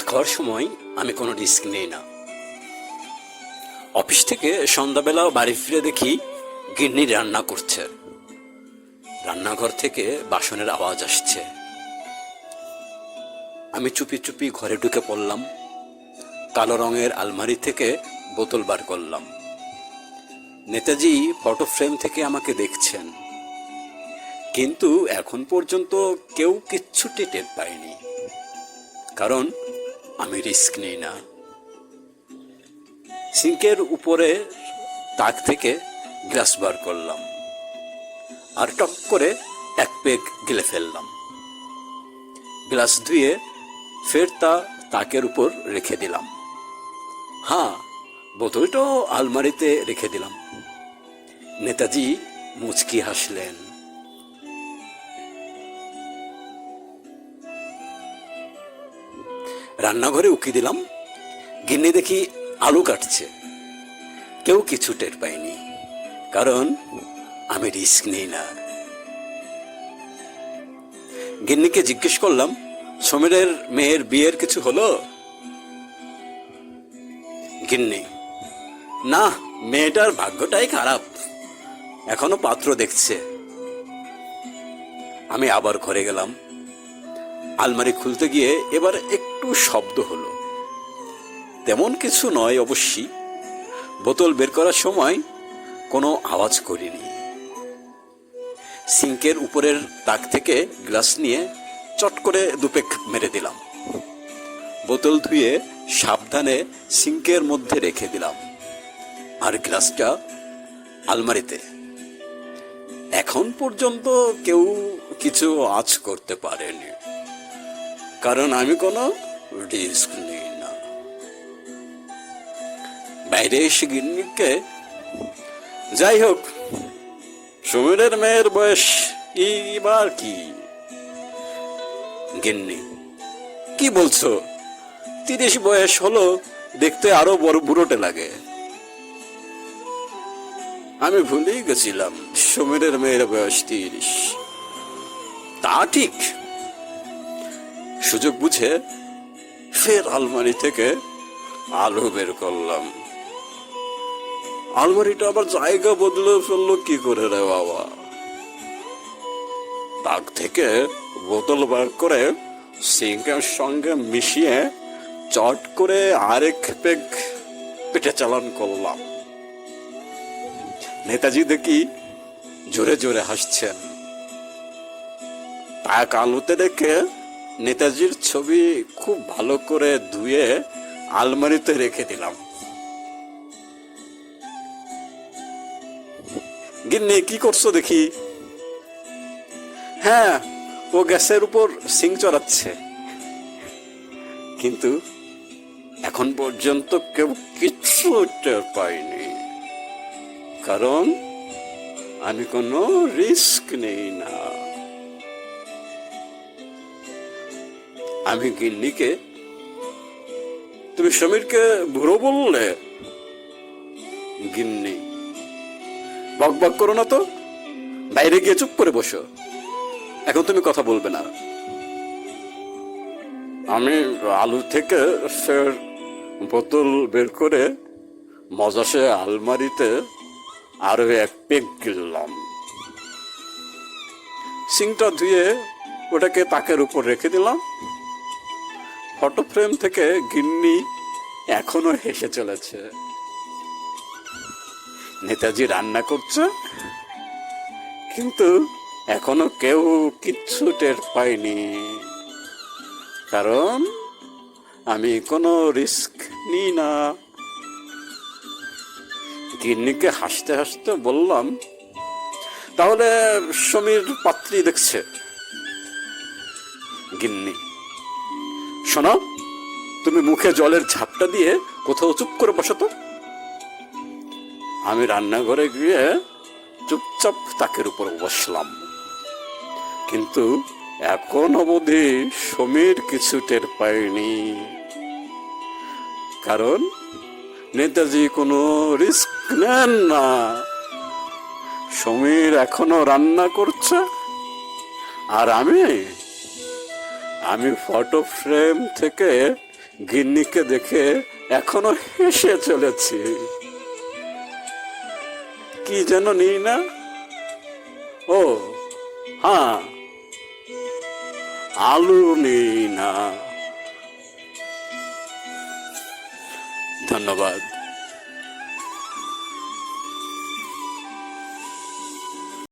খাওয়ার সময় আমি কোনো রিস্ক নেই না। অফিস থেকে সন্ধ্যাবেলা বাড়ি ফিরে দেখি গিন্নি রান্না করছে। রান্নাঘর থেকে বাসনের আওয়াজ আসছে। আমি চুপি চুপি ঘরে ঢুকে পড়লাম। কালো রঙের আলমারি থেকে বোতল বার করলাম। নেতাজি ফটো ফ্রেম থেকে আমাকে দেখছেন, কিন্তু এখন পর্যন্ত কেউ কিচ্ছুটি টের পায়নি, কারণ আমি রিস্ক নেই না। সিঙ্কের উপরে তাক থেকে গ্লাস বার করলাম আর টক করে এক পেগ গিলে ফেললাম। গ্লাস ধুয়ে ফের তা তাকের উপর রেখে দিলাম। হ্যাঁ, বোতলটাও আলমারিতে রেখে দিলাম। নেতাজি মুচকি হাসলেন। রান্নাঘরে উকি দিলাম। গিন্নি দেখি আলু কাটছে। কেউ কিছু টের পায়নি, কারণ আমি রিস্ক নেই না। গিন্নিকে জিজ্ঞেস করলাম, সমীরের মেয়ের বিয়ের কিছু হলো? গিন্নি: না, মেয়েটার ভাগ্যটাই খারাপ, এখনো পাত্র দেখছে। আমি আবার ঘরে গেলাম। আলমারি খুলতে গিয়ে এবার একটু শব্দ হলো। তেমন কিছু নয় অবশ্যই। বোতল বের করার সময় কোনো আওয়াজ করিনি। সিঙ্কের উপরের তাক থেকে গ্লাস নিয়ে চট করে দুপেক মেরে দিলাম। বোতল ধুয়ে সাবধানে সিঙ্কের মধ্যে রেখে দিলাম, আর গ্লাসটা আলমারিতে। এখন পর্যন্ত কেউ কিছু আঁচ করতে পারেনি, কারণ আমি কোনো রিস্ক নিই না। বাইরে এসে গিন্নিকে, যাই হোক, সমীরের মেয়ের বয়স এবার কি? গিন্নি: কি বলছো? 30 বয়স হলো, দেখতে আরো বড় বুড়োটে লাগে। আমি ভুলেই গেছিলাম সমীরের মেয়ের বয়স 30। তা ঠিক। সুযোগ বুঝে ফের আলমারি থেকে আলু বের করলাম। আলমারিটা আবার জায়গা বদলে ফেললো কি করে রে বাবা! তাক থেকে বোতল বার করে সিঙ্কের সঙ্গে মিশিয়ে চট করে আরেক পেগ পেটে চালান করলাম। নেতাজি দেখি জোরে জোরে হাসছেন। তাক আলুতে রেখে নেতাজির ছবি খুব ভালো করে ধুয়ে আলমারিতে রেখে দিলাম। গিন্নি: কি করছো দেখি? হ্যাঁ, ও গ্যাসের উপর সিং চড়াচ্ছে, কিন্তু এখন পর্যন্ত কেউ কিচ্ছু টের পায়নি, কারণ আমি কোনো রিস্ক নেই না। আমি গিন্নিকে, তুমি সমীরকে বুড়ো বললে? গিন্নি: বক বক করো না তো, বাইরে গিয়ে চুপ করে বসো, এখন তুমি কথা বলবে না। আমি আলু থেকে ফের বোতল বের করে মজাসে আলমারিতে আরো এক পেগ গিললাম। সিংটা ধুয়ে ওটাকে তাকের উপর রেখে দিলাম। ফটো ফ্রেম থেকে গিন্নি এখনো হেসে চলেছে। নেতাজি রান্না করছে, কিন্তু এখনো কেউ কিচ্ছু টের পায়নি, কারণ আমি কোনো রিস্ক নিই না। গিন্নিকে হাসতে হাসতে বললাম, তাহলে সমীর পাত্রী দেখছে? গিন্নি: শোনো, তুমি মুখে জলের ঝাপটা দিয়ে কোথাও চুপ করে বসো তো। আমি রান্নাঘরে গিয়ে চুপচাপ তাকের উপর বসলাম, কিন্তু এখন অবধি সমীর কিছু টের পায়নি, কারণ নেতাজি কোনো রিস্ক নেন না। সমীর এখনো রান্না করছে, আর আমি ফটো ফ্রেম থেকে গিন্নিকে দেখে এখনো হেসে চলেছি। কি যেন নিই না? ও হ্যাঁ, আলু নিই না। ধন্যবাদ।